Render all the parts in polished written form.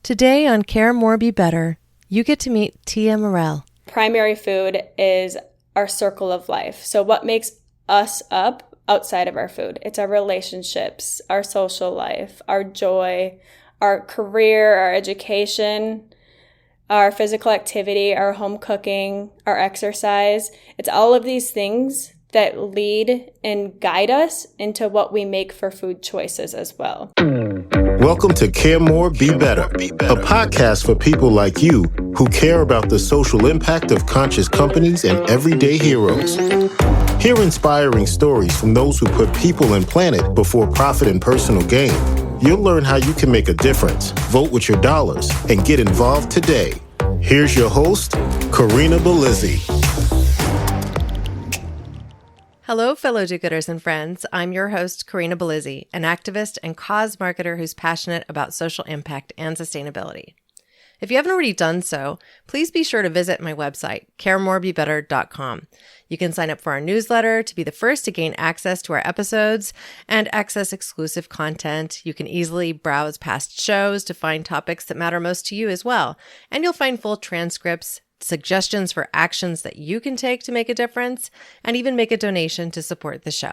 Today on Care More Be Better, you get to meet Tia Morell. Primary food is our circle of life. So what makes us up outside of our food? It's our relationships, our social life, our joy, our career, our education, our physical activity, our home cooking, our exercise. It's all of these things that lead and guide us into what we make for food choices as well. Welcome to Care More, Be Better, a podcast for people like you who care about the social impact of conscious companies and everyday heroes. Hear inspiring stories from those who put people and planet before profit and personal gain. You'll learn how you can make a difference, vote with your dollars, and get involved today. Here's your host, Karina Belizzi. Hello, fellow do-gooders and friends. I'm your host, Karina Belizzi, an activist and cause marketer who's passionate about social impact and sustainability. If you haven't already done so, please be sure to visit my website, caremorebebetter.com. You can sign up for our newsletter to be the first to gain access to our episodes and access exclusive content. You can easily browse past shows to find topics that matter most to you as well. And you'll find full transcripts, suggestions for actions that you can take to make a difference, and even make a donation to support the show.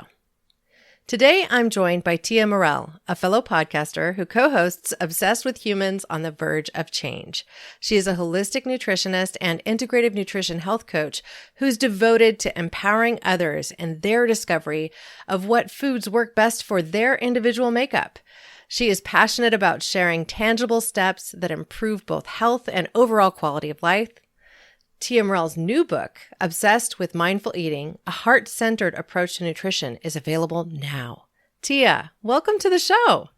Today, I'm joined by Tia Morell, a fellow podcaster who co-hosts Obsessed with Humans on the Verge of Change. She is a holistic nutritionist and integrative nutrition health coach who's devoted to empowering others in their discovery of what foods work best for their individual makeup. She is passionate about sharing tangible steps that improve both health and overall quality of life. Tia Morell's new book, Obsessed with Mindful Eating, a heart-centered approach to nutrition, is available now. Tia, welcome to the show.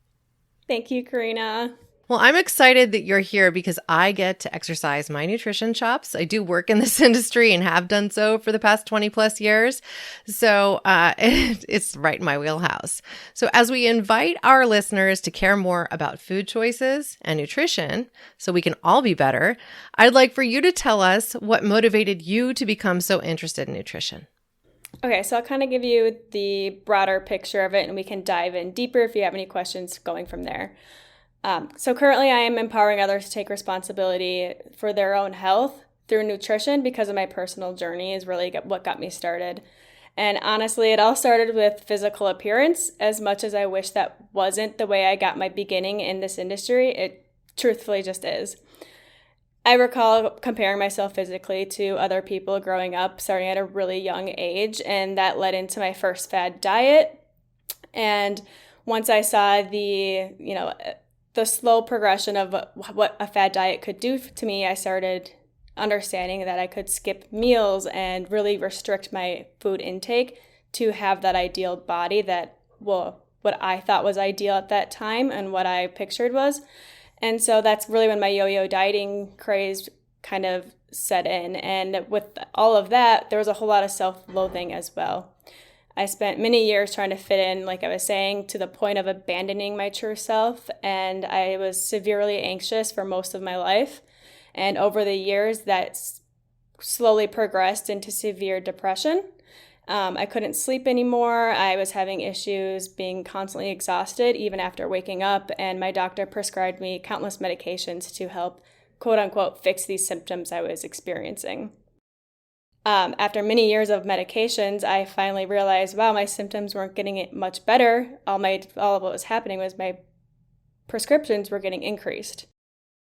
Thank you, Karina. Well, I'm excited that you're here because I get to exercise my nutrition chops. I do work in this industry and have done so for the past 20 plus years. So it's right in my wheelhouse. So as we invite our listeners to care more about food choices and nutrition so we can all be better, I'd like for you to tell us what motivated you to become so interested in nutrition. Okay, so I'll kind of give you the broader picture of it and we can dive in deeper if you have any questions going from there. So currently I am empowering others to take responsibility for their own health through nutrition because of my personal journey is really what got me started. And honestly, it all started with physical appearance. As much as I wish that wasn't the way I got my beginning in this industry, it truthfully just is. I recall comparing myself physically to other people growing up, starting at a really young age, and that led into my first fad diet. And once I saw the slow progression of what a fad diet could do to me, I started understanding that I could skip meals and really restrict my food intake to have that ideal body that, what I thought was ideal at that time and what I pictured was. And so that's really when my yo-yo dieting craze kind of set in. And with all of that, there was a whole lot of self-loathing as well. I spent many years trying to fit in, like I was saying, to the point of abandoning my true self, and I was severely anxious for most of my life. And over the years, that slowly progressed into severe depression. I couldn't sleep anymore. I was having issues being constantly exhausted, even after waking up, and my doctor prescribed me countless medications to help, quote unquote, fix these symptoms I was experiencing. After many years of medications, I finally realized, wow, my symptoms weren't getting much better. All of what was happening was my prescriptions were getting increased.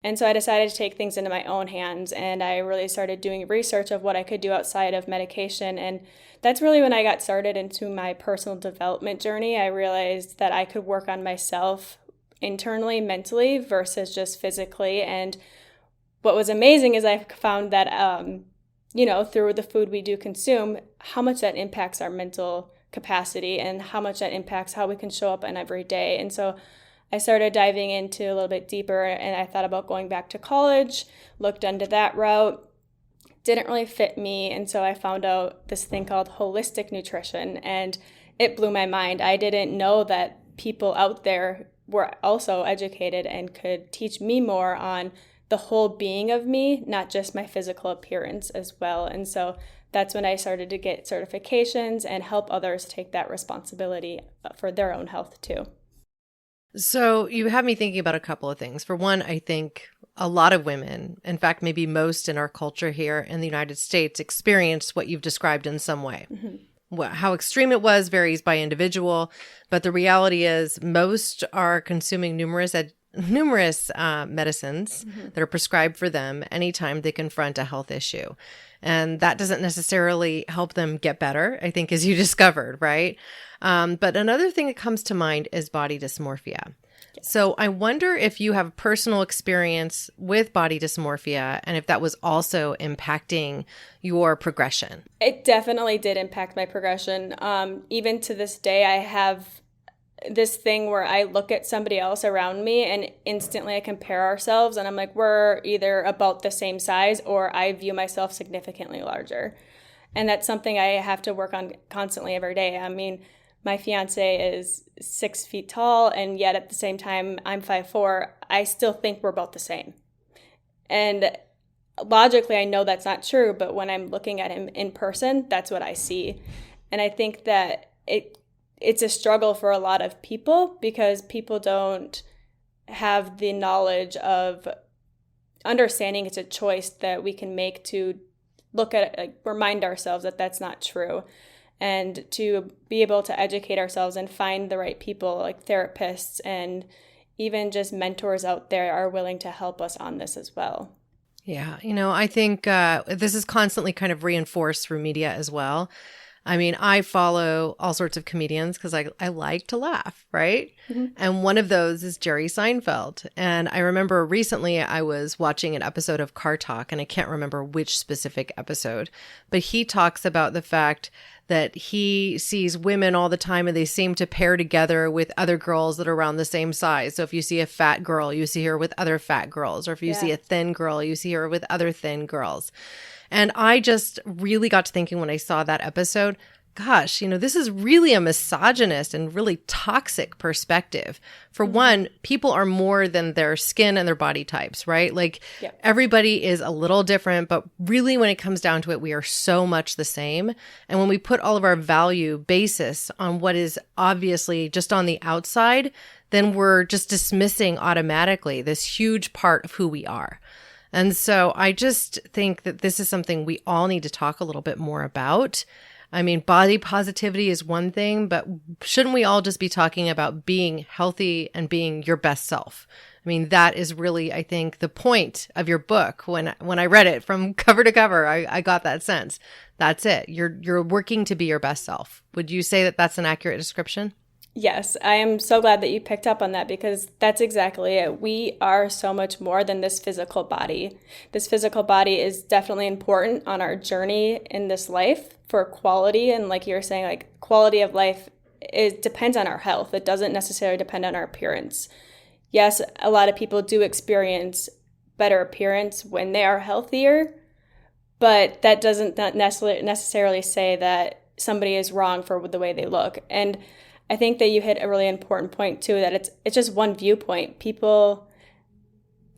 And so I decided to take things into my own hands, and I really started doing research of what I could do outside of medication. And that's really when I got started into my personal development journey. I realized that I could work on myself internally, mentally, versus just physically. And what was amazing is I found that through the food we do consume, how much that impacts our mental capacity and how much that impacts how we can show up in every day. And so I started diving into a little bit deeper, and I thought about going back to college, looked into that route, didn't really fit me. And so I found out this thing called holistic nutrition, and it blew my mind. I didn't know that people out there were also educated and could teach me more on the whole being of me, not just my physical appearance as well. And so that's when I started to get certifications and help others take that responsibility for their own health too. So you have me thinking about a couple of things. For one, I think a lot of women, in fact, maybe most in our culture here in the United States, experienced what you've described in some way. How extreme it was varies by individual, but the reality is most are consuming numerous medicines that are prescribed for them anytime they confront a health issue. And that doesn't necessarily help them get better, I think, as you discovered, right? But another thing that comes to mind is body dysmorphia. So I wonder if you have personal experience with body dysmorphia and if that was also impacting your progression. It definitely did impact my progression. Even to this day, I have this thing where I look at somebody else around me and instantly I compare ourselves and I'm like, we're either about the same size or I view myself significantly larger. And that's something I have to work on constantly every day. I mean, my fiance is 6 feet tall, and yet at the same time, I'm 5'4". I still think we're about the same. And logically, I know that's not true, but when I'm looking at him in person, that's what I see. And I think that it's a struggle for a lot of people because people don't have the knowledge of understanding it's a choice that we can make to look at it, like, remind ourselves that that's not true. And to be able to educate ourselves and find the right people like therapists and even just mentors out there are willing to help us on this as well. Yeah. I think this is constantly kind of reinforced through media as well. I mean, I follow all sorts of comedians because I like to laugh, right? And one of those is Jerry Seinfeld. And I remember recently I was watching an episode of Car Talk, and I can't remember which specific episode, but he talks about the fact that he sees women all the time and they seem to pair together with other girls that are around the same size. So if you see a fat girl, you see her with other fat girls. Or if you see a thin girl, you see her with other thin girls. And I just really got to thinking when I saw that episode, gosh, this is really a misogynist and really toxic perspective. For one, people are more than their skin and their body types, right? Like everybody is a little different, but really when it comes down to it, we are so much the same. And when we put all of our value basis on what is obviously just on the outside, then we're just dismissing automatically this huge part of who we are. And so I just think that this is something we all need to talk a little bit more about. I mean, body positivity is one thing, but shouldn't we all just be talking about being healthy and being your best self? I mean, that is really, I think, the point of your book. When I read it from cover to cover, I got that sense. That's it. You're working to be your best self. Would you say that that's an accurate description? Yes, I am so glad that you picked up on that because that's exactly it. We are so much more than this physical body. This physical body is definitely important on our journey in this life for quality. And like you were saying, like quality of life depends on our health. It doesn't necessarily depend on our appearance. Yes, a lot of people do experience better appearance when they are healthier, but that doesn't necessarily say that somebody is wrong for the way they look. And I think that you hit a really important point too, that it's just one viewpoint. People,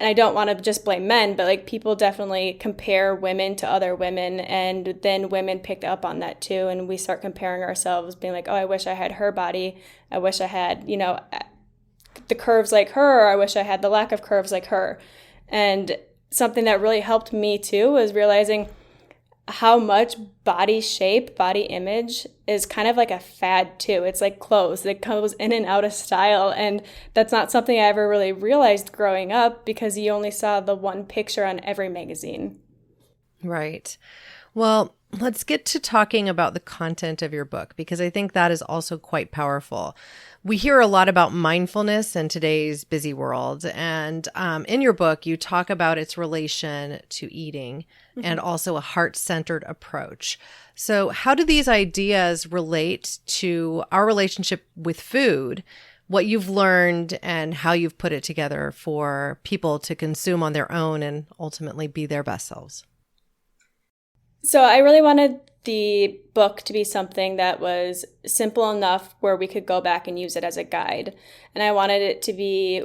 and I don't want to just blame men, but like people definitely compare women to other women, and then women pick up on that too, and we start comparing ourselves, being like, oh, I wish I had her body. I wish I had, the curves like her, or I wish I had the lack of curves like her. And something that really helped me too was realizing how much body shape, body image is kind of like a fad too. It's like clothes that goes in and out of style. And that's not something I ever really realized growing up because you only saw the one picture on every magazine. Right. Well, let's get to talking about the content of your book because I think that is also quite powerful. We hear a lot about mindfulness in today's busy world. And in your book, you talk about its relation to eating and also a heart-centered approach. So how do these ideas relate to our relationship with food, what you've learned, and how you've put it together for people to consume on their own and ultimately be their best selves? So I really wanted the book to be something that was simple enough where we could go back and use it as a guide. And I wanted it to be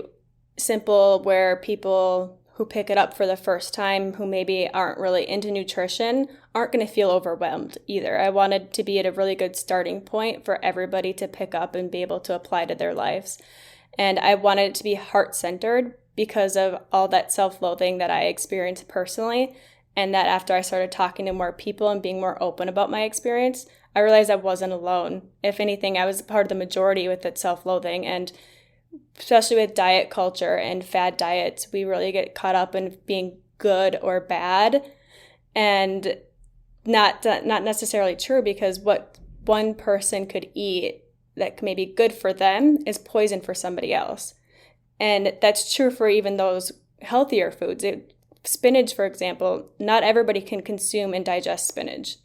simple where people who pick it up for the first time, who maybe aren't really into nutrition, aren't going to feel overwhelmed either. I wanted to be at a really good starting point for everybody to pick up and be able to apply to their lives. And I wanted it to be heart-centered because of all that self-loathing that I experienced personally. And that after I started talking to more people and being more open about my experience, I realized I wasn't alone. If anything, I was part of the majority with that self-loathing. And especially with diet culture and fad diets, we really get caught up in being good or bad, and not necessarily true, because what one person could eat that may be good for them is poison for somebody else. And that's true for even those healthier foods. Spinach, for example, not everybody can consume and digest spinach.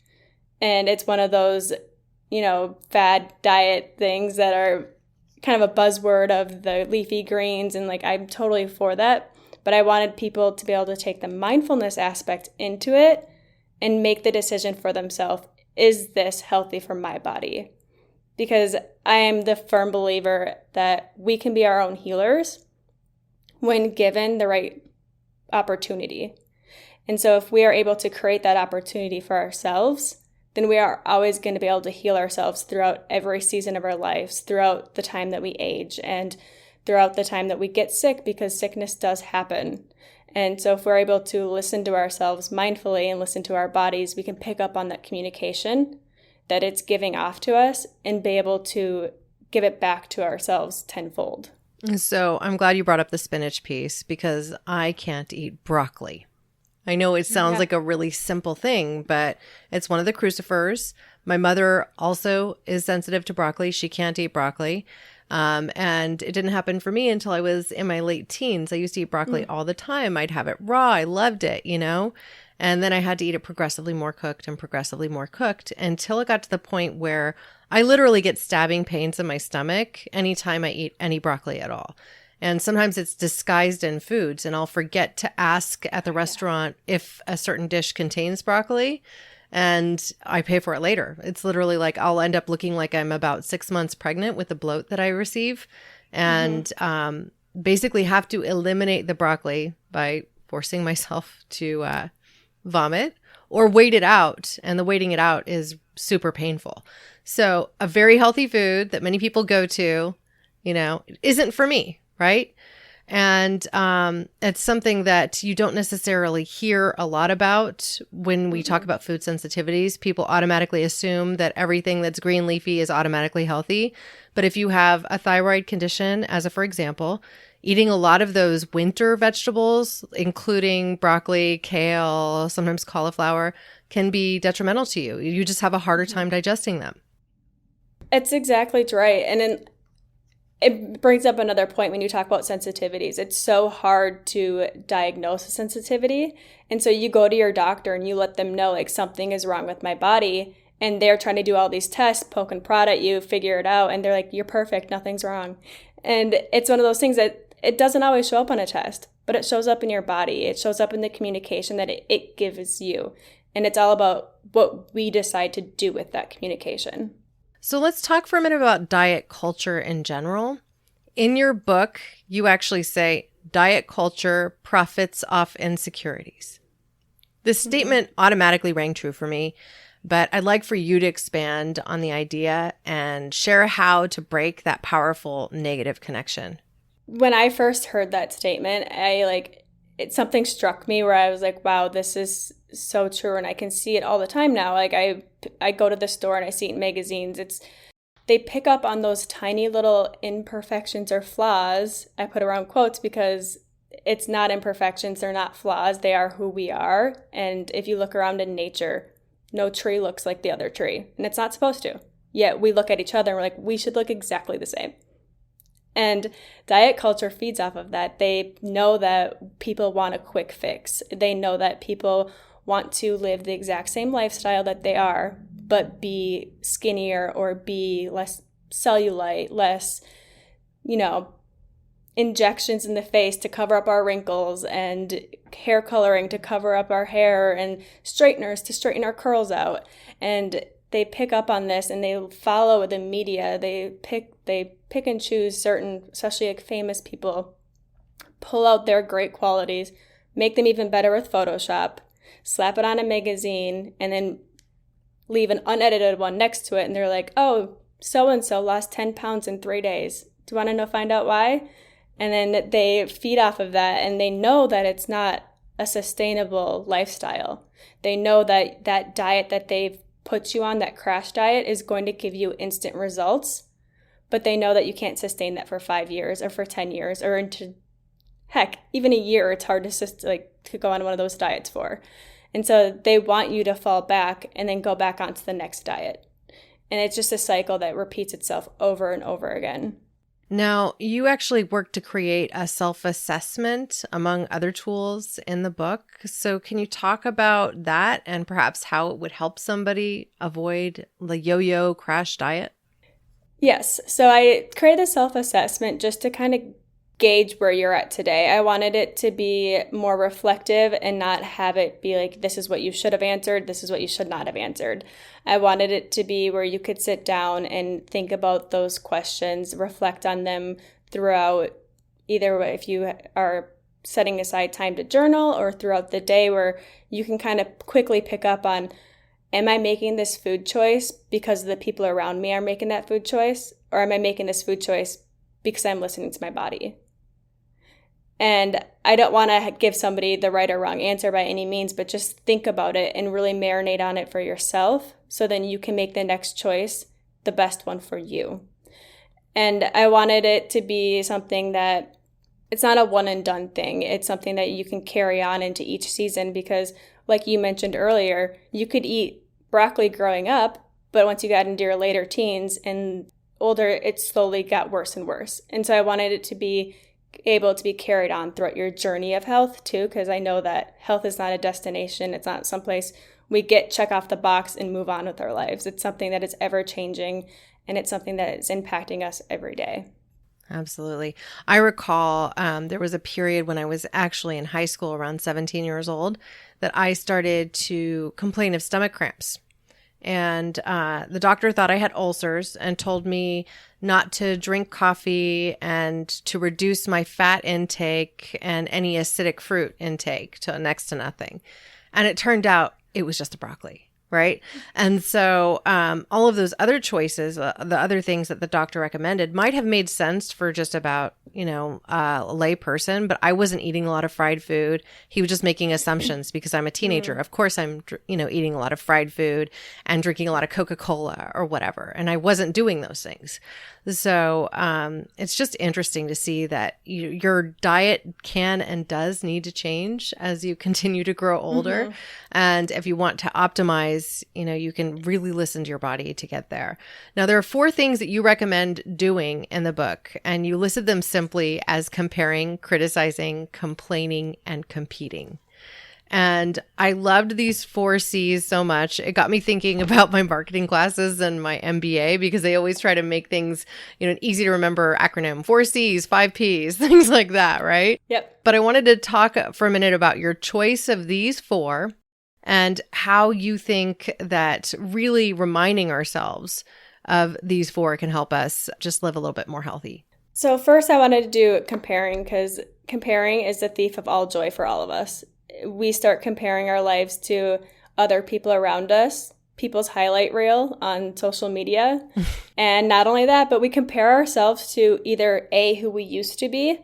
And it's one of those, fad diet things that are kind of a buzzword of the leafy greens. And like, I'm totally for that. But I wanted people to be able to take the mindfulness aspect into it and make the decision for themselves. Is this healthy for my body? Because I am the firm believer that we can be our own healers when given the right opportunity. And so if we are able to create that opportunity for ourselves, then we are always going to be able to heal ourselves throughout every season of our lives, throughout the time that we age, and throughout the time that we get sick, because sickness does happen. And so if we're able to listen to ourselves mindfully and listen to our bodies, we can pick up on that communication that it's giving off to us and be able to give it back to ourselves tenfold. So I'm glad you brought up the spinach piece, because I can't eat broccoli. I know it sounds like a really simple thing, but it's one of the crucifers. My mother also is sensitive to broccoli. She can't eat broccoli. And it didn't happen for me until I was in my late teens. I used to eat broccoli all the time. I'd have it raw. I loved it, And then I had to eat it progressively more cooked until it got to the point where I literally get stabbing pains in my stomach anytime I eat any broccoli at all. And sometimes it's disguised in foods, and I'll forget to ask at the restaurant if a certain dish contains broccoli, and I pay for it later. It's literally like I'll end up looking like I'm about 6 months pregnant with the bloat that I receive, and basically have to eliminate the broccoli by forcing myself to vomit or wait it out. And the waiting it out is super painful. So a very healthy food that many people go to, isn't for me. Right. And it's something that you don't necessarily hear a lot about when we talk about food sensitivities. People automatically assume that everything that's green leafy is automatically healthy. But if you have a thyroid condition, for example, eating a lot of those winter vegetables, including broccoli, kale, sometimes cauliflower, can be detrimental to you. You just have a harder time digesting them. It's exactly right. And it brings up another point when you talk about sensitivities. It's so hard to diagnose a sensitivity. And so you go to your doctor and you let them know like something is wrong with my body. And they're trying to do all these tests, poke and prod at you, figure it out. And they're like, you're perfect, nothing's wrong. And it's one of those things that it doesn't always show up on a test, but it shows up in your body. It shows up in the communication that it gives you. And it's all about what we decide to do with that communication. So let's talk for a minute about diet culture in general. In your book, you actually say diet culture profits off insecurities. This statement automatically rang true for me, but I'd like for you to expand on the idea and share how to break that powerful negative connection. When I first heard that statement, something struck me where I was like, wow, this is so true. And I can see it all the time now. Like I go to the store and I see it in magazines. They pick up on those tiny little imperfections or flaws. I put around quotes because it's not imperfections. They're not flaws. They are who we are. And if you look around in nature, no tree looks like the other tree. And it's not supposed to. Yet we look at each other and we're like, we should look exactly the same. And diet culture feeds off of that. They know that people want a quick fix. They know that people want to live the exact same lifestyle that they are, but be skinnier or be less cellulite, less, injections in the face to cover up our wrinkles, and hair coloring to cover up our hair, and straighteners to straighten our curls out. And they pick up on this and they follow the media. They pick and choose certain, especially like famous people, pull out their great qualities, make them even better with Photoshop, slap it on a magazine, and then leave an unedited one next to it. And they're like, oh, so-and-so lost 10 pounds in 3 days. Do you want to find out why? And then they feed off of that, and they know that it's not a sustainable lifestyle. They know that that diet that they've put you on, that crash diet, is going to give you instant results, but they know that you can't sustain that for 5 years or for 10 years or into, heck, even a year. It's hard to go on one of those diets for. And so they want you to fall back and then go back onto the next diet. And it's just a cycle that repeats itself over and over again. Now, you actually worked to create a self-assessment among other tools in the book. So can you talk about that and perhaps how it would help somebody avoid the yo-yo crash diet? Yes. So I created a self-assessment just to kind of gauge where you're at today. I wanted it to be more reflective and not have it be like, this is what you should have answered, this is what you should not have answered. I wanted it to be where you could sit down and think about those questions, reflect on them throughout, either if you are setting aside time to journal or throughout the day, where you can kind of quickly pick up on, am I making this food choice because the people around me are making that food choice? Or am I making this food choice because I'm listening to my body? And I don't want to give somebody the right or wrong answer by any means, but just think about it and really marinate on it for yourself, so then you can make the next choice the best one for you. And I wanted it to be something that it's not a one and done thing. It's something that you can carry on into each season, because like you mentioned earlier, you could eat broccoli growing up, but once you got into your later teens and older, it slowly got worse and worse. And so I wanted it to be able to be carried on throughout your journey of health too, because I know that health is not a destination. It's not someplace we check off the box and move on with our lives. It's something that is ever changing, and it's something that is impacting us every day. Absolutely. I recall there was a period when I was actually in high school, around 17 years old, that I started to complain of stomach cramps. And the doctor thought I had ulcers and told me not to drink coffee and to reduce my fat intake and any acidic fruit intake to next to nothing. And it turned out it was just a broccoli, right? And so all of those other choices, the other things that the doctor recommended might have made sense for just about, a lay person, but I wasn't eating a lot of fried food. He was just making assumptions because I'm a teenager. Of course, I'm, eating a lot of fried food and drinking a lot of Coca-Cola or whatever. And I wasn't doing those things. So it's just interesting to see that your diet can and does need to change as you continue to grow older. Mm-hmm. And if you want to optimize, you can really listen to your body to get there. Now, there are 4 things that you recommend doing in the book, and you listed them simply as comparing, criticizing, complaining, and competing. And I loved these 4 C's so much. It got me thinking about my marketing classes and my MBA, because they always try to make things, an easy to remember acronym, 4 C's, 5 P's, things like that, right? Yep. But I wanted to talk for a minute about your choice of these 4 and how you think that really reminding ourselves of these 4 can help us just live a little bit more healthy. So first I wanted to do comparing, because comparing is the thief of all joy for all of us. We start comparing our lives to other people around us, people's highlight reel on social media. And not only that, but we compare ourselves to either A, who we used to be,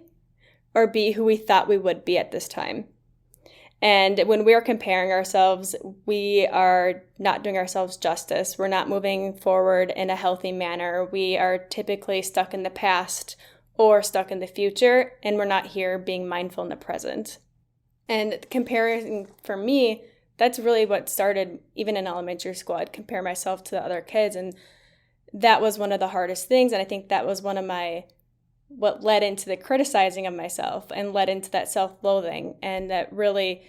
or B, who we thought we would be at this time. And when we're comparing ourselves, we are not doing ourselves justice. We're not moving forward in a healthy manner. We are typically stuck in the past or stuck in the future, and we're not here being mindful in the present. And comparing, for me, that's really what started even in elementary school. I'd compare myself to the other kids, and that was one of the hardest things. And I think that was one of what led into the criticizing of myself and led into that self-loathing. And that really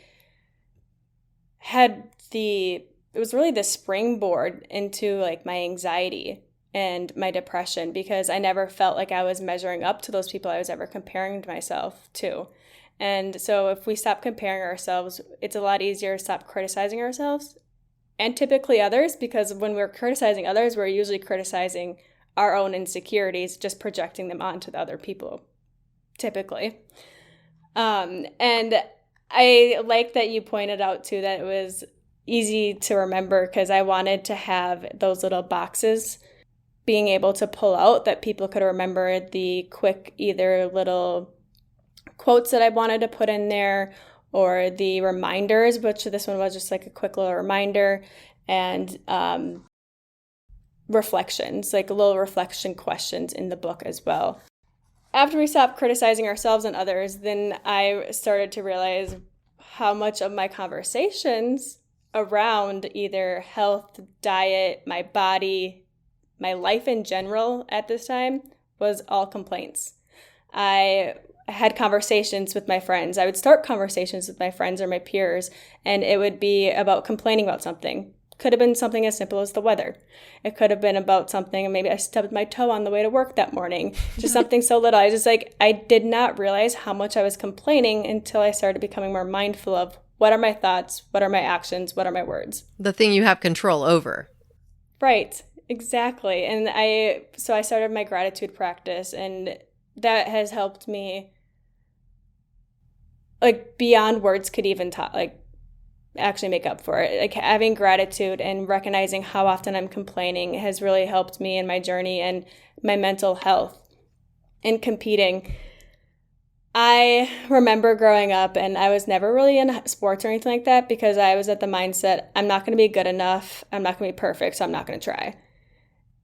it was really the springboard into like my anxiety and my depression, because I never felt like I was measuring up to those people I was ever comparing myself to. And so if we stop comparing ourselves, it's a lot easier to stop criticizing ourselves and typically others, because when we're criticizing others, we're usually criticizing our own insecurities, just projecting them onto the other people, typically. And I like that you pointed out, too, that it was easy to remember, because I wanted to have those little boxes being able to pull out that people could remember the quick, either little quotes that I wanted to put in there, or the reminders, which this one was just like a quick little reminder, and reflections, like little reflection questions in the book as well. After we stopped criticizing ourselves and others, then I started to realize how much of my conversations around either health, diet, my body, my life in general at this time was all complaints. I had conversations with my friends. I would start conversations with my friends or my peers, and it would be about complaining about something. Could have been something as simple as the weather. It could have been about something, maybe I stubbed my toe on the way to work that morning. Just something so little. I did not realize how much I was complaining until I started becoming more mindful of what are my thoughts, what are my actions, what are my words. The thing you have control over. Right, exactly. And I started my gratitude practice, and that has helped me, like, beyond words could even talk, like, actually make up for it. Like, having gratitude and recognizing how often I'm complaining has really helped me in my journey and my mental health. And competing, I remember growing up, and I was never really in sports or anything like that because I was at the mindset, I'm not going to be good enough, I'm not going to be perfect, so I'm not going to try.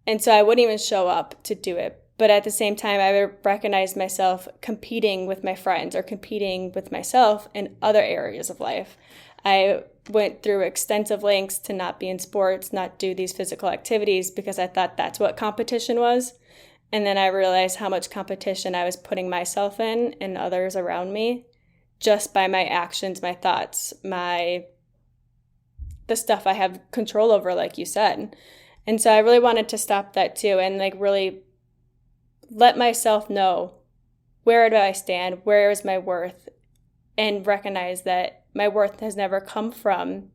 And so I wouldn't even show up to do it. But at the same time, I would recognize myself competing with my friends or competing with myself in other areas of life. I went through extensive lengths to not be in sports, not do these physical activities because I thought that's what competition was. And then I realized how much competition I was putting myself in and others around me just by my actions, my thoughts, the stuff I have control over, like you said. And so I really wanted to stop that too and like really let myself know, where do I stand? Where is my worth? And recognize that my worth has never come from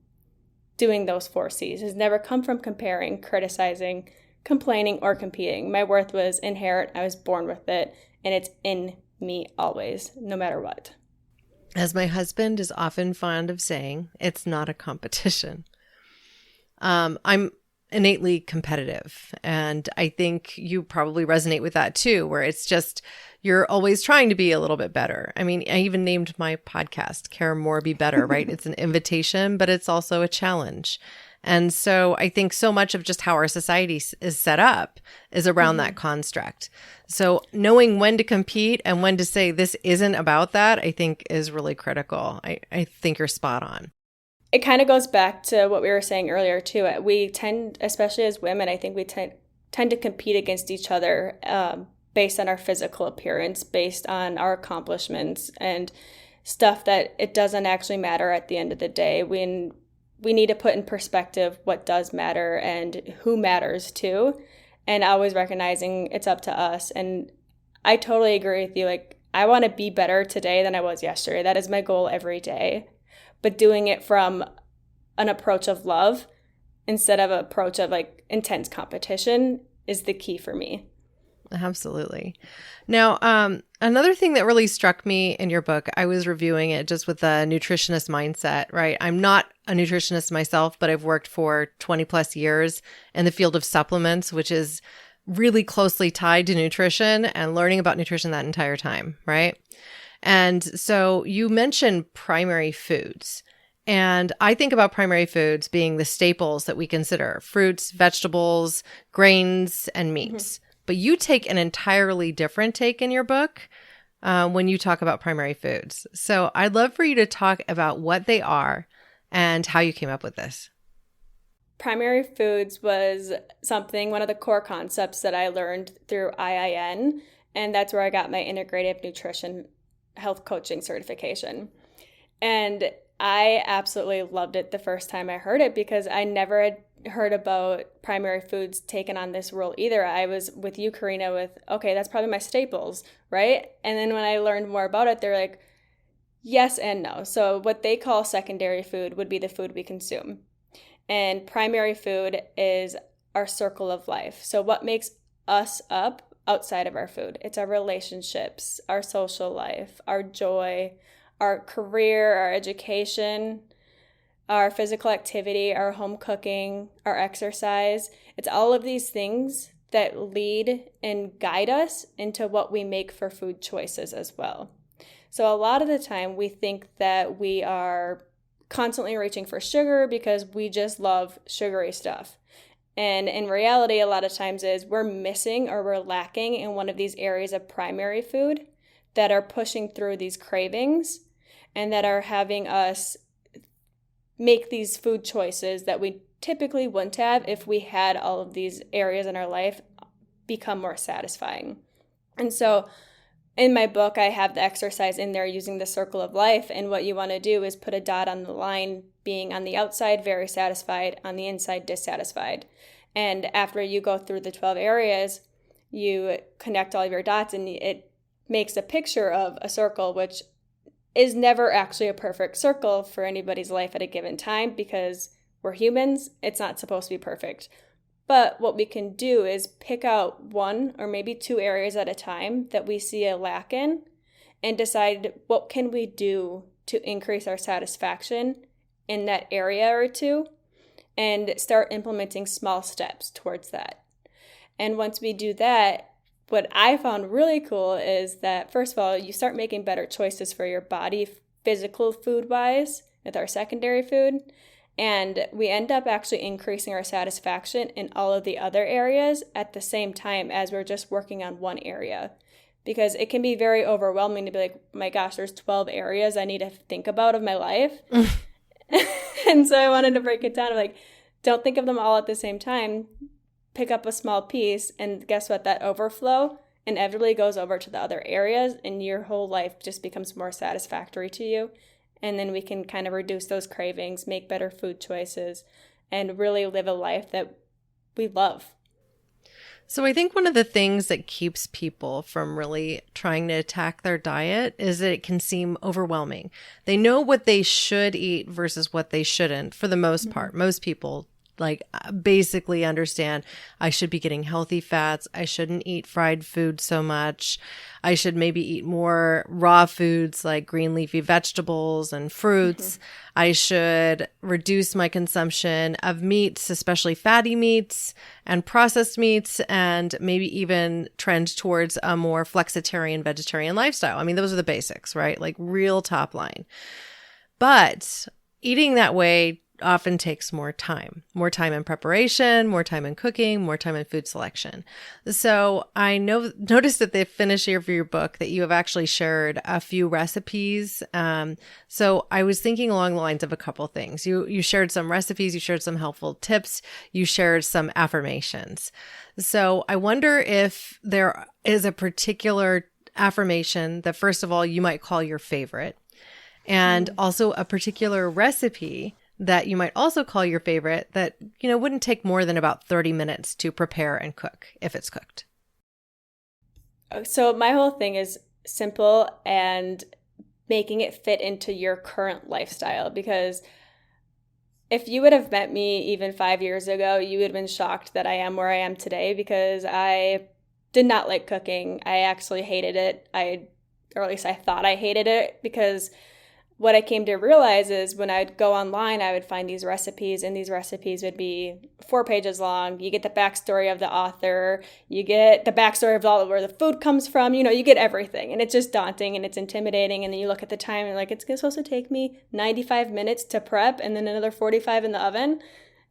doing those 4 C's, has never come from comparing, criticizing, complaining, or competing. My worth was inherent. I was born with it, and it's in me always, no matter what. As my husband is often fond of saying, it's not a competition. I'm innately competitive, and I think you probably resonate with that too, where it's just you're always trying to be a little bit better. I mean, I even named my podcast Care More, Be Better, right? It's an invitation, but it's also a challenge. And so I think so much of just how our society is set up is around that construct. So knowing when to compete and when to say this isn't about that, I think is really critical. I think you're spot on. It kind of goes back to what we were saying earlier too. We tend, especially as women, I think we tend to compete against each other based on our physical appearance, based on our accomplishments and stuff that it doesn't actually matter at the end of the day. We need to put in perspective what does matter and who matters too, and always recognizing it's up to us. And I totally agree with you. Like, I want to be better today than I was yesterday. That is my goal every day. But doing it from an approach of love instead of an approach of like intense competition is the key for me. Absolutely. Now, another thing that really struck me in your book, I was reviewing it just with a nutritionist mindset, right? I'm not a nutritionist myself, but I've worked for 20 plus years in the field of supplements, which is really closely tied to nutrition and learning about nutrition that entire time, right? And so you mentioned primary foods. And I think about primary foods being the staples that we consider: fruits, vegetables, grains, and meats. Mm-hmm. But you take an entirely different take in your book when you talk about primary foods. So I'd love for you to talk about what they are and how you came up with this. Primary foods was one of the core concepts that I learned through IIN, and that's where I got my integrative nutrition health coaching certification. And I absolutely loved it the first time I heard it because I never had heard about primary foods taken on this role either. I was with you, Karina, with, okay, that's probably my staples, right? And then when I learned more about it, they're like, yes and no. So what they call secondary food would be the food we consume. And primary food is our circle of life. So what makes us up outside of our food? It's our relationships, our social life, our joy, our career, our education, our physical activity, our home cooking, our exercise. It's all of these things that lead and guide us into what we make for food choices as well. So a lot of the time we think that we are constantly reaching for sugar because we just love sugary stuff. And in reality, a lot of times is we're missing or we're lacking in one of these areas of primary food that are pushing through these cravings and that are having us make these food choices that we typically wouldn't have if we had all of these areas in our life become more satisfying. And so in my book, I have the exercise in there using the circle of life. And what you want to do is put a dot on the line being on the outside, very satisfied, on the inside, dissatisfied. And after you go through the 12 areas, you connect all of your dots and it makes a picture of a circle, which is never actually a perfect circle for anybody's life at a given time because we're humans. It's not supposed to be perfect. But what we can do is pick out one or maybe two areas at a time that we see a lack in and decide what can we do to increase our satisfaction in that area or two and start implementing small steps towards that. And once we do that, what I found really cool is that, first of all, you start making better choices for your body, physical food-wise, with our secondary food. And we end up actually increasing our satisfaction in all of the other areas at the same time as we're just working on one area. Because it can be very overwhelming to be like, oh my gosh, there's 12 areas I need to think about of my life. And so I wanted to break it down. Like, don't think of them all at the same time. Pick up a small piece, and guess what? That overflow inevitably goes over to the other areas, and your whole life just becomes more satisfactory to you. And then we can kind of reduce those cravings, make better food choices, and really live a life that we love. So I think one of the things that keeps people from really trying to attack their diet is that it can seem overwhelming. They know what they should eat versus what they shouldn't for the most part. Most people basically understand I should be getting healthy fats. I shouldn't eat fried food so much. I should maybe eat more raw foods like green leafy vegetables and fruits. I should reduce my consumption of meats, especially fatty meats and processed meats, and maybe even trend towards a more flexitarian, vegetarian lifestyle. I mean, those are the basics, right? Like real top line. But eating that way often takes more time in preparation, more time in cooking, more time in food selection. So I noticed at the finish of your book that you have actually shared a few recipes. So I was thinking along the lines of a couple things. You shared some recipes, you shared some helpful tips, you shared some affirmations. So I wonder if there is a particular affirmation that, first of all, you might call your favorite, and also a particular recipe that you might also call your favorite that, wouldn't take more than about 30 minutes to prepare and cook if it's cooked. So my whole thing is simple and making it fit into your current lifestyle, because if you would have met me even 5 years ago, you would have been shocked that I am where I am today, because I did not like cooking. I actually hated it. Or at least I thought I hated it, because what I came to realize is when I'd go online, I would find these recipes, and these recipes would be 4 pages long. You get the backstory of the author, you get the backstory of all where the food comes from, you get everything. And it's just daunting and it's intimidating. And then you look at the time and it's supposed to take me 95 minutes to prep and then another 45 in the oven.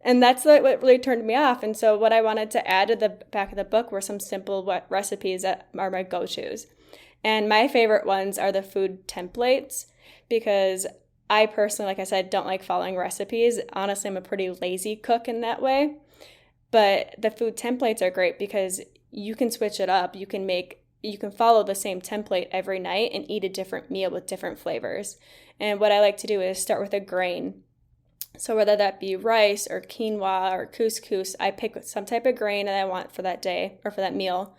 And that's what really turned me off. And so what I wanted to add to the back of the book were some simple recipes that are my go-tos. And my favorite ones are the food templates, because I personally, like I said, don't like following recipes. Honestly, I'm a pretty lazy cook in that way. But the food templates are great because you can switch it up. You can follow the same template every night and eat a different meal with different flavors. And what I like to do is start with a grain. So whether that be rice or quinoa or couscous, I pick some type of grain that I want for that day or for that meal.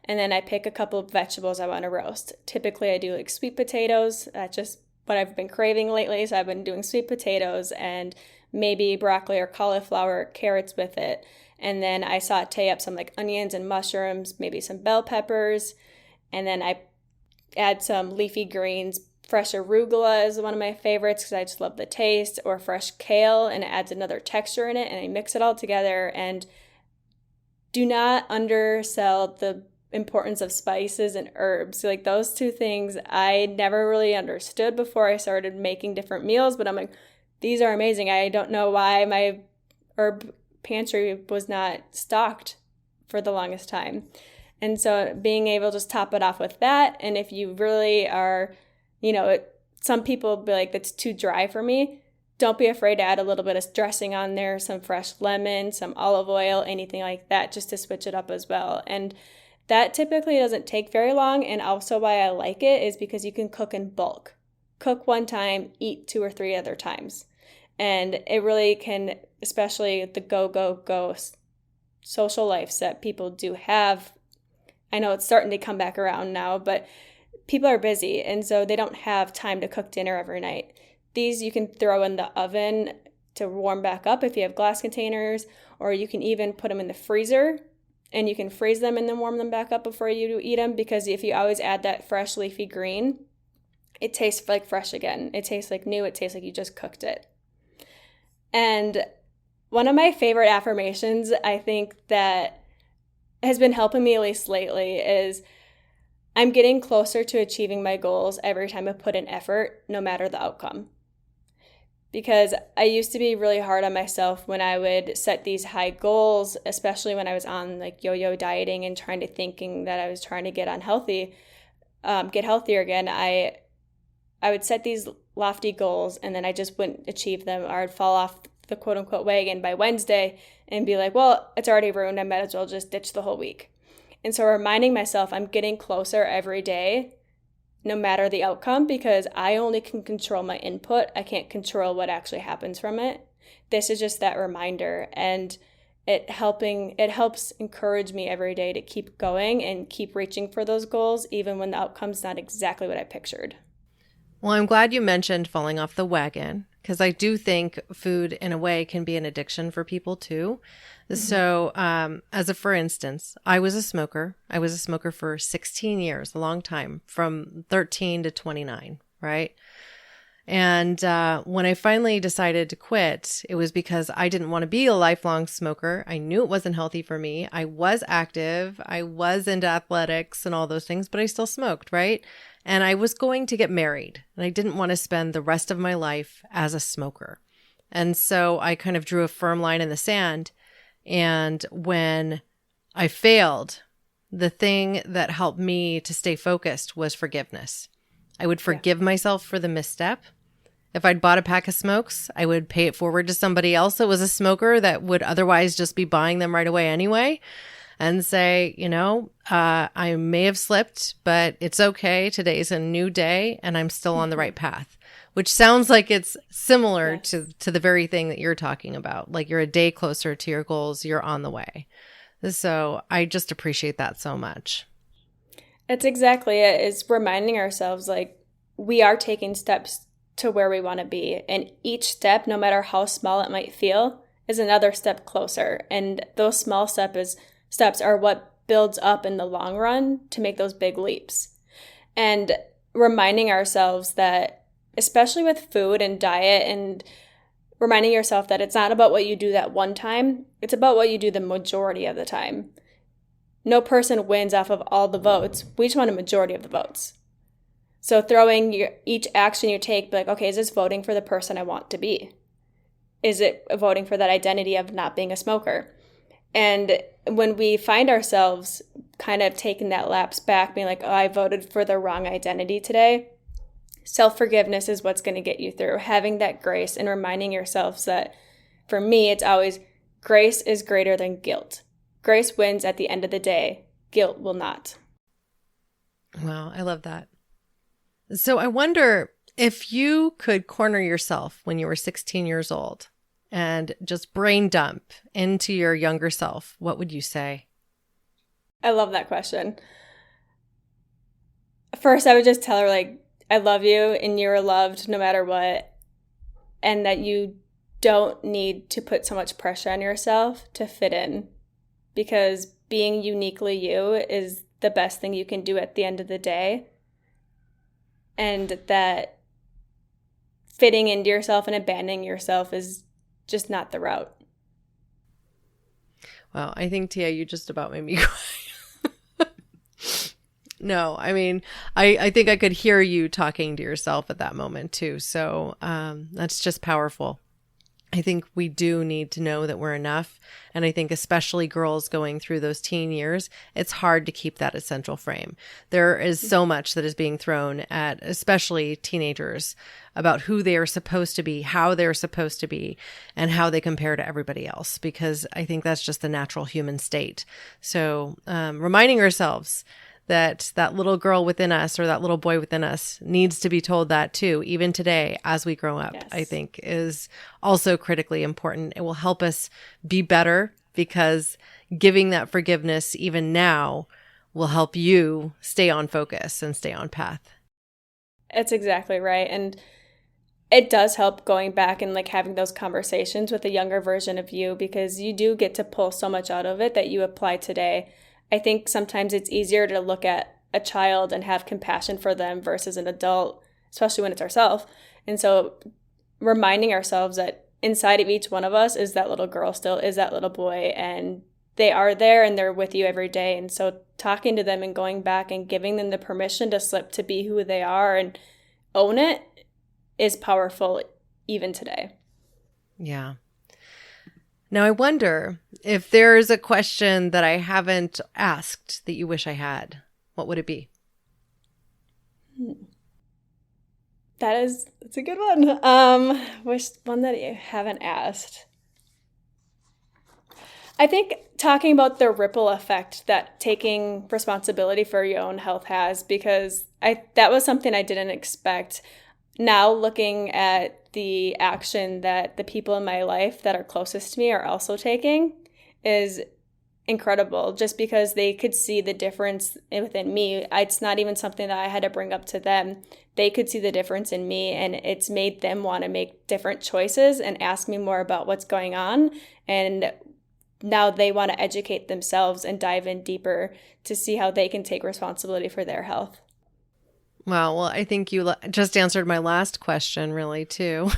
And then I pick a couple of vegetables I want to roast. Typically, I do sweet potatoes. That's just what I've been craving lately. So I've been doing sweet potatoes and maybe broccoli or cauliflower, carrots with it. And then I saute up some onions and mushrooms, maybe some bell peppers. And then I add some leafy greens. Fresh arugula is one of my favorites because I just love the taste, or fresh kale, and it adds another texture in it. And I mix it all together. And do not undersell the importance of spices and herbs. Like those two things I never really understood before I started making different meals, but I'm like, these are amazing. I don't know why my herb pantry was not stocked for the longest time. And so being able to just top it off with that, and if you really are, some people be like, that's too dry for me, don't be afraid to add a little bit of dressing on there, some fresh lemon, some olive oil, anything like that, just to switch it up as well. And that typically doesn't take very long, and also why I like it is because you can cook in bulk. Cook one time, eat 2 or 3 other times. And it really can, especially the go social lives that people do have. I know it's starting to come back around now, but people are busy, and so they don't have time to cook dinner every night. These you can throw in the oven to warm back up if you have glass containers, or you can even put them in the freezer, and you can freeze them and then warm them back up before you eat them, because if you always add that fresh leafy green, it tastes like fresh again. It tastes like new. It tastes like you just cooked it. And one of my favorite affirmations, I think, that has been helping me at least lately is, I'm getting closer to achieving my goals every time I put in effort, no matter the outcome. Because I used to be really hard on myself when I would set these high goals, especially when I was on like yo-yo dieting and thinking that I was trying to get healthier again. I would set these lofty goals, and then I just wouldn't achieve them, or I'd fall off the quote unquote wagon by Wednesday and be like, well, it's already ruined. I might as well just ditch the whole week. And so reminding myself I'm getting closer every day, no matter the outcome, because I only can control my input. I can't control what actually happens from it. This is just that reminder, and it helps encourage me every day to keep going and keep reaching for those goals, even when the outcome's not exactly what I pictured. Well, I'm glad you mentioned falling off the wagon, because I do think food in a way can be an addiction for people too. Mm-hmm. So for instance, I was a smoker. I was a smoker for 16 years, a long time, from 13 to 29, right? And when I finally decided to quit, it was because I didn't want to be a lifelong smoker. I knew it wasn't healthy for me. I was active. I was into athletics and all those things, but I still smoked, right? And I was going to get married, and I didn't want to spend the rest of my life as a smoker. And so I kind of drew a firm line in the sand. And when I failed, the thing that helped me to stay focused was forgiveness. I would forgive myself for the misstep. If I'd bought a pack of smokes, I would pay it forward to somebody else that was a smoker that would otherwise just be buying them right away anyway, and say, I may have slipped, but it's okay. Today's a new day, and I'm still on the right path, which sounds like it's similar to the very thing that you're talking about. Like you're a day closer to your goals. You're on the way. So I just appreciate that so much. It's exactly it. It's reminding ourselves like we are taking steps to where we want to be. And each step, no matter how small it might feel, is another step closer. And those small steps are what builds up in the long run to make those big leaps. And reminding ourselves that, especially with food and diet, and reminding yourself that it's not about what you do that one time, it's about what you do the majority of the time. No person wins off of all the votes. We just want a majority of the votes. So throwing each action you take, be like, okay, is this voting for the person I want to be? Is it voting for that identity of not being a smoker? And when we find ourselves kind of taking that lapse back, being like, oh, I voted for the wrong identity today, self-forgiveness is what's going to get you through. Having that grace and reminding yourselves that, for me, it's always grace is greater than guilt. Grace wins at the end of the day. Guilt will not. Wow, I love that. So I wonder if you could corner yourself when you were 16 years old and just brain dump into your younger self, what would you say? I love that question. First, I would just tell her, like, I love you and you're loved no matter what, and that you don't need to put so much pressure on yourself to fit in, because being uniquely you is the best thing you can do at the end of the day, and that fitting into yourself and abandoning yourself is just not the route. Wow, I think, Tia, you just about made me cry. No, I mean, I think I could hear you talking to yourself at that moment too. So that's just powerful. I think we do need to know that we're enough. And I think especially girls going through those teen years, it's hard to keep that essential frame. There is so much that is being thrown at especially teenagers about who they are supposed to be, how they're supposed to be, and how they compare to everybody else, because I think that's just the natural human state. So reminding ourselves that that little girl within us or that little boy within us needs to be told that too, even today as we grow up, yes. I think is also critically important. It will help us be better because giving that forgiveness even now will help you stay on focus and stay on path. That's exactly right. And it does help going back and like having those conversations with a younger version of you, because you do get to pull so much out of it that you apply today. I think sometimes it's easier to look at a child and have compassion for them versus an adult, especially when it's ourselves. And so reminding ourselves that inside of each one of us is that little girl still, is that little boy, and they are there and they're with you every day. And so talking to them and going back and giving them the permission to slip to be who they are and own it is powerful even today. Yeah. Now, I wonder if there's a question that I haven't asked that you wish I had. What would it be? That's a good one. Wish one that you haven't asked. I think talking about the ripple effect that taking responsibility for your own health has, because that was something I didn't expect. Now looking at the action that the people in my life that are closest to me are also taking is incredible, just because they could see the difference within me. It's not even something that I had to bring up to them. They could see the difference in me, and it's made them want to make different choices and ask me more about what's going on. And now they want to educate themselves and dive in deeper to see how they can take responsibility for their health. Wow. Well, I think you just answered my last question really too,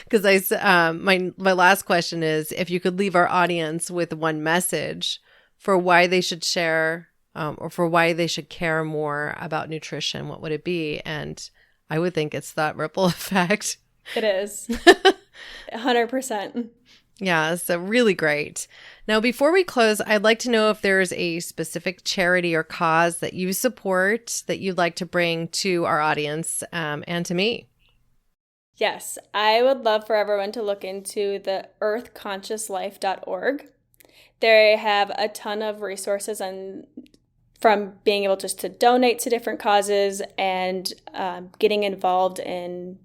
because my last question is if you could leave our audience with one message for why they should share or for why they should care more about nutrition, what would it be? And I would think it's that ripple effect. It is 100%. Yeah, so really great. Now, before we close, I'd like to know if there's a specific charity or cause that you support that you'd like to bring to our audience and to me. Yes, I would love for everyone to look into the earthconsciouslife.org. They have a ton of resources from being able just to donate to different causes and getting involved in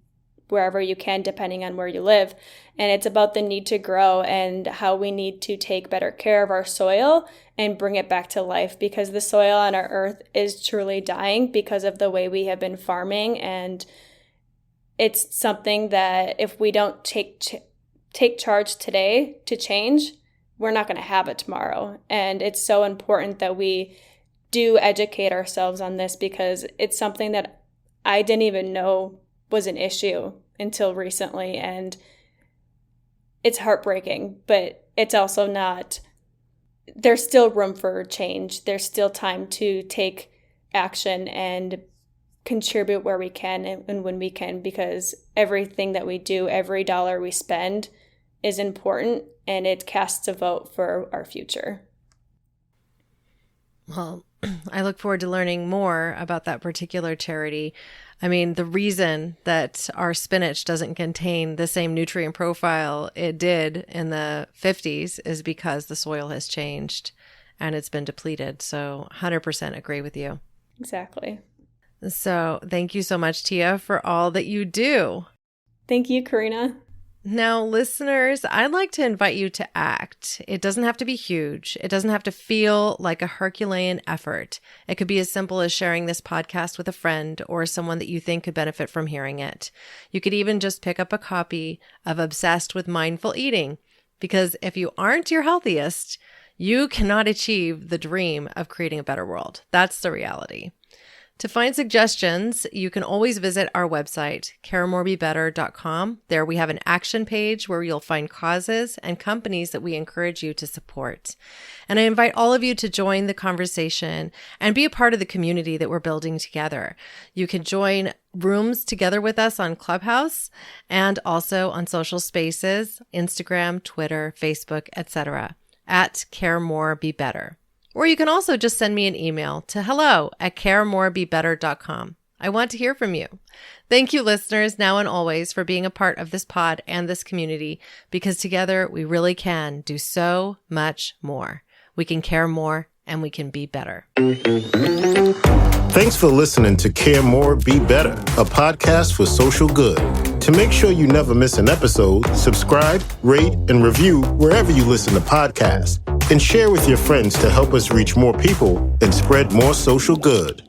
wherever you can, depending on where you live. And it's about the need to grow and how we need to take better care of our soil and bring it back to life, because the soil on our earth is truly dying because of the way we have been farming. And it's something that if we don't take charge today to change, we're not going to have it tomorrow. And it's so important that we do educate ourselves on this, because it's something that I didn't even know was an issue until recently, and it's heartbreaking, but it's also not. There's still room for change. There's still time to take action and contribute where we can and when we can, because everything that we do, every dollar we spend is important, and it casts a vote for our future. Well, I look forward to learning more about that particular charity. I mean, the reason that our spinach doesn't contain the same nutrient profile it did in the 50s is because the soil has changed and it's been depleted. So 100% agree with you. Exactly. So thank you so much, Tia, for all that you do. Thank you, Karina. Now, listeners, I'd like to invite you to act. It doesn't have to be huge. It doesn't have to feel like a Herculean effort. It could be as simple as sharing this podcast with a friend or someone that you think could benefit from hearing it. You could even just pick up a copy of Obsessed with Mindful Eating, because if you aren't your healthiest, you cannot achieve the dream of creating a better world. That's the reality. To find suggestions, you can always visit our website, caremorebebetter.com. There we have an action page where you'll find causes and companies that we encourage you to support. And I invite all of you to join the conversation and be a part of the community that we're building together. You can join rooms together with us on Clubhouse and also on social spaces, Instagram, Twitter, Facebook, etc. at caremorebebetter. Or you can also just send me an email to hello@caremorebebetter.com. I want to hear from you. Thank you, listeners, now and always, for being a part of this pod and this community, because together we really can do so much more. We can care more and we can be better. Thanks for listening to Care More, Be Better, a podcast for social good. To make sure you never miss an episode, subscribe, rate, and review wherever you listen to podcasts, and share with your friends to help us reach more people and spread more social good.